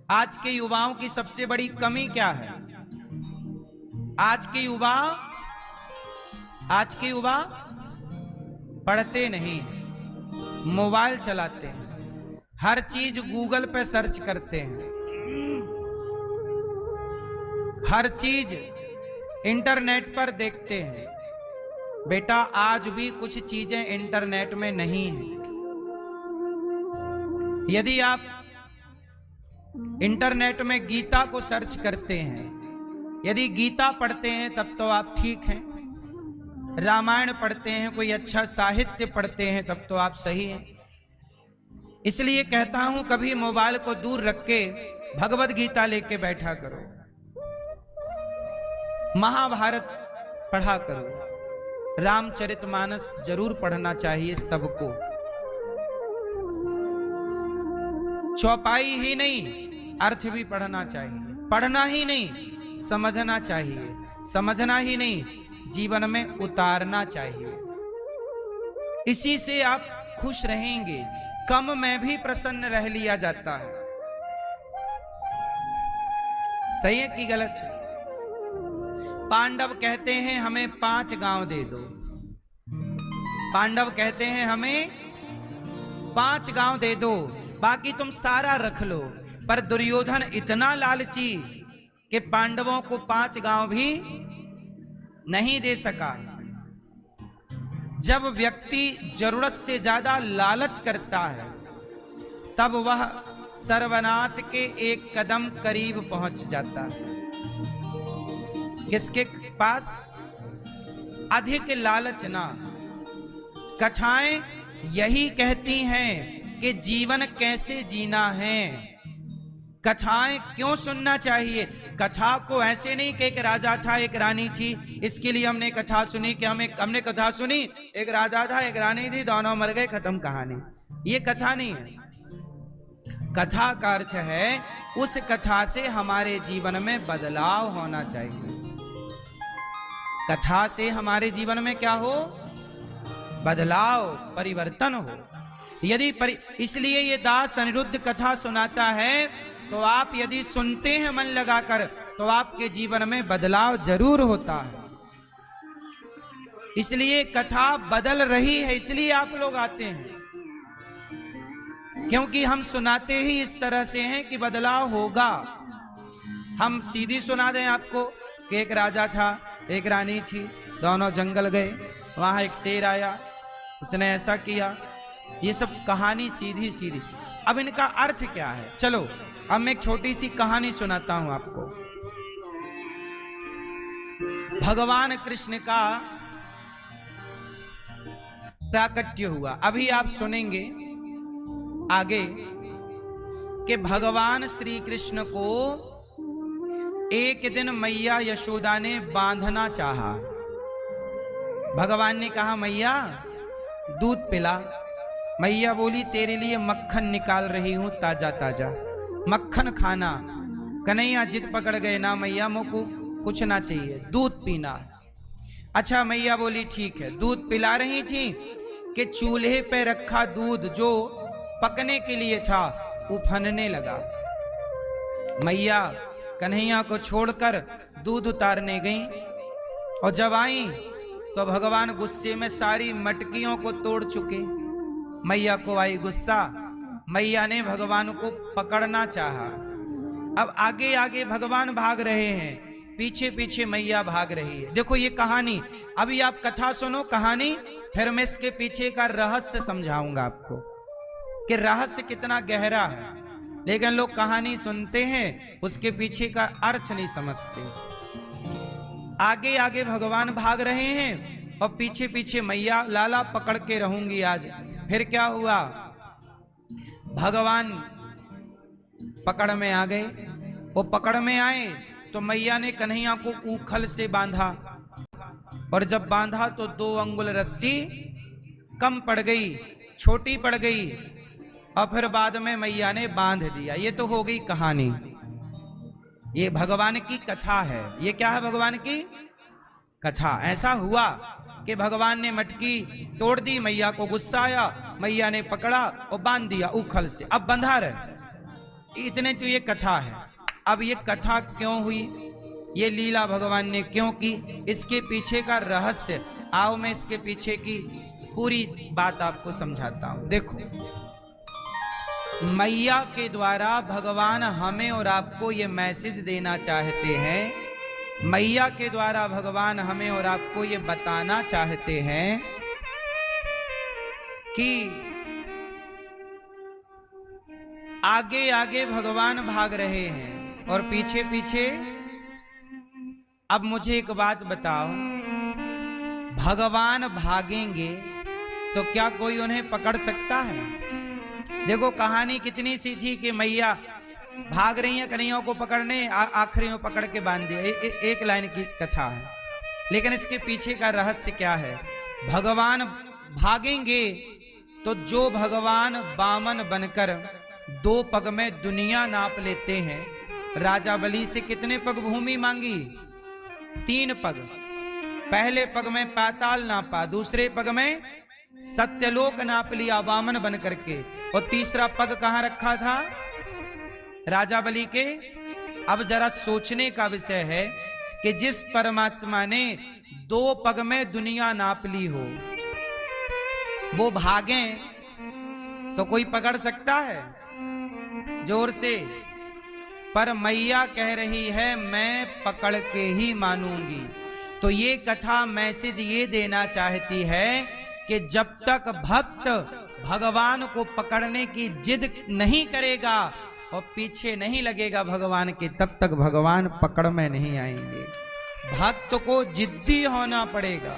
आज के युवाओं की सबसे बड़ी कमी क्या है? आज के युवा पढ़ते नहीं, मोबाइल चलाते हैं, हर चीज गूगल पे सर्च करते हैं, हर चीज इंटरनेट पर देखते हैं। बेटा आज भी कुछ चीजें इंटरनेट में नहीं है। यदि आप इंटरनेट में गीता को सर्च करते हैं, यदि गीता पढ़ते हैं तब तो आप ठीक हैं। रामायण पढ़ते हैं, कोई अच्छा साहित्य पढ़ते हैं तब तो आप सही हैं। इसलिए कहता हूं कभी मोबाइल को दूर रख के भगवत गीता लेके बैठा करो, महाभारत पढ़ा करो, रामचरितमानस जरूर पढ़ना चाहिए सबको। चौपाई ही नहीं, अर्थ भी पढ़ना चाहिए। पढ़ना ही नहीं, समझना चाहिए। समझना ही नहीं, जीवन में उतारना चाहिए। इसी से आप खुश रहेंगे। कम में भी प्रसन्न रह लिया जाता है। सही है कि गलत है? पांडव कहते हैं हमें 5 गांव दे दो। पांडव कहते हैं हमें 5 गांव दे दो, बाकी तुम सारा रख लो। पर दुर्योधन इतना लालची कि पांडवों को 5 गांव भी नहीं दे सका। जब व्यक्ति जरूरत से ज्यादा लालच करता है तब वह सर्वनाश के एक कदम करीब पहुंच जाता है। किसके पास? अधिक लालच ना। कथाएं यही कहती हैं कि जीवन कैसे जीना है। कथाएं क्यों सुनना चाहिए? कथा को ऐसे नहीं कि एक राजा था एक रानी थी, इसके लिए हमने कथा सुनी कि हमने कथा सुनी, एक राजा था एक रानी थी, दोनों मर गए, खत्म कहानी। ये कथा नहीं है। कथा का अर्थ है उस कथा से हमारे जीवन में बदलाव होना चाहिए। कथा से हमारे जीवन में क्या हो? बदलाव, परिवर्तन हो। यदि इसलिए ये दास अनिरुद्ध कथा सुनाता है तो आप यदि सुनते हैं मन लगाकर तो आपके जीवन में बदलाव जरूर होता है। इसलिए कथा बदल रही है, इसलिए आप लोग आते हैं, क्योंकि हम सुनाते ही इस तरह से हैं कि बदलाव होगा। हम सीधी सुना दें आपको कि एक राजा था एक रानी थी, दोनों जंगल गए, वहां एक शेर आया, उसने ऐसा किया, ये सब कहानी सीधी सीधी। अब इनका अर्थ क्या है? चलो अब मैं एक छोटी सी कहानी सुनाता हूं आपको। भगवान कृष्ण का प्राकट्य हुआ। अभी आप सुनेंगे आगे कि भगवान श्री कृष्ण को एक दिन मैया यशोदा ने बांधना चाहा। भगवान ने कहा मैया दूध पिला। मैया बोली तेरे लिए मक्खन निकाल रही हूं ताजा ताजा, मक्खन खाना। कन्हैया जिद पकड़ गए, ना मैया मुझको कुछ ना चाहिए, दूध पीना। अच्छा मैया बोली ठीक है। दूध पिला रही थी कि चूल्हे पे रखा दूध जो पकने के लिए था उफनने लगा। मैया कन्हैया को छोड़कर दूध उतारने गई और जब आई तो भगवान गुस्से में सारी मटकियों को तोड़ चुके। मैया को आई गुस्सा, मैया ने भगवान को पकड़ना चाहा। अब आगे आगे भगवान भाग रहे हैं, पीछे पीछे मैया भाग रही है। देखो ये कहानी, अभी आप कथा सुनो कहानी, फिर मैं इसके पीछे का रहस्य समझाऊंगा आपको कि रहस्य कितना गहरा है। लेकिन लोग कहानी सुनते हैं, उसके पीछे का अर्थ नहीं समझते। आगे आगे भगवान भाग रहे हैं और पीछे पीछे मैया लाला पकड़ के रहूंगी आज। फिर क्या हुआ? भगवान पकड़ में आ गए। वो पकड़ में आए तो मैया ने कन्हैया को ऊखल से बांधा, और जब बांधा तो 2 अंगुल रस्सी कम पड़ गई, छोटी पड़ गई, और फिर बाद में मैया ने बांध दिया। ये तो हो गई कहानी। ये भगवान की कथा है। ये क्या है? भगवान की कथा। ऐसा हुआ कि भगवान ने मटकी तोड़ दी, मैया को गुस्सा आया, मैया ने पकड़ा और बांध दिया ऊखल से। अब बंधा रहे। इतने तो ये कथा है। अब ये कथा क्यों हुई, ये लीला भगवान ने क्यों की, इसके पीछे का रहस्य, आओ मैं इसके पीछे की पूरी बात आपको समझाता हूं। देखो, मैया के द्वारा भगवान हमें और आपको ये मैसेज देना चाहते हैं, मैया के द्वारा भगवान हमें और आपको ये बताना चाहते हैं कि आगे आगे भगवान भाग रहे हैं और पीछे पीछे। अब मुझे एक बात बताओ, भगवान भागेंगे तो क्या कोई उन्हें पकड़ सकता है? देखो कहानी कितनी सी थी कि मैया भाग रही हैं कन्हैया को पकड़ने, आखिरी में पकड़ के बांध दिया। एक लाइन की कथा है, लेकिन इसके पीछे का रहस्य क्या है? भगवान भागेंगे तो जो भगवान बामन बनकर 2 पग में दुनिया नाप लेते हैं, राजा बलि से कितने पग भूमि मांगी? 3 पग। पहले पग में पाताल नापा, दूसरे पग में सत्यलोक नाप लिया वामन बन करके, और तीसरा पग कहां रखा था? राजा बलि के। अब जरा सोचने का विषय है कि जिस परमात्मा ने 2 पग में दुनिया नाप ली हो, वो भागे तो कोई पकड़ सकता है? जोर से। पर मैया कह रही है मैं पकड़ के ही मानूंगी। तो ये कथा मैसेज ये देना चाहती है कि जब तक भक्त भगवान को पकड़ने की जिद नहीं करेगा और पीछे नहीं लगेगा भगवान के, तब तक भगवान पकड़ में नहीं आएंगे। भक्त को जिद्दी होना पड़ेगा।